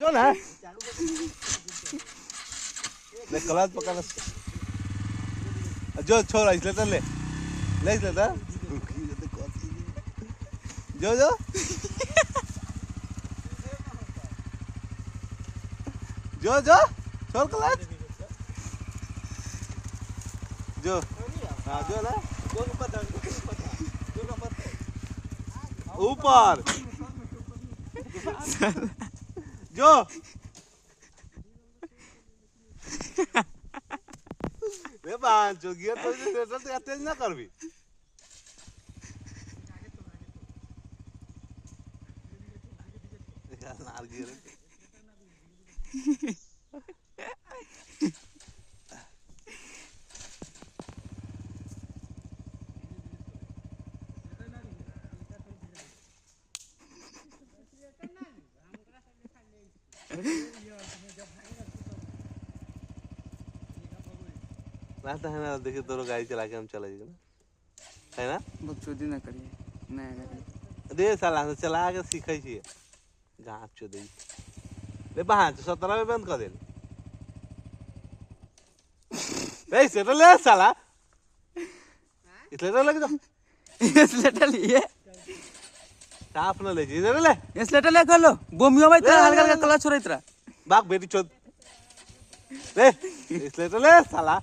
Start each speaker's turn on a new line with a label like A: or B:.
A: जो ना ले कलास पकड़ जो छोड़ इसले तो ले इसले तो जो जो जो जो छोड़ कलास जो हाँ जो ना ऊपर जो वे बांध जो गियर तो तेज ना कर भी नार गियर रहता है ना देखिए दोनों गाड़ी चला के हम चला जाएगा ना है ना
B: बकचोदी ना करिए नहीं करिए
A: दे साला से चला के सीखे छी गांव चोदी ले बाहर 17 में बंद कर दे ए सेटल ले साला इसले तो लग दो
B: स्लेटर लिए
A: साफ न ले जी ले
B: स्लेटर ले कर लो बोमियो में इतना हल्का हल्का कलर छोड़ इतना
A: बाग बेटी चोद ले इसले तो ले साला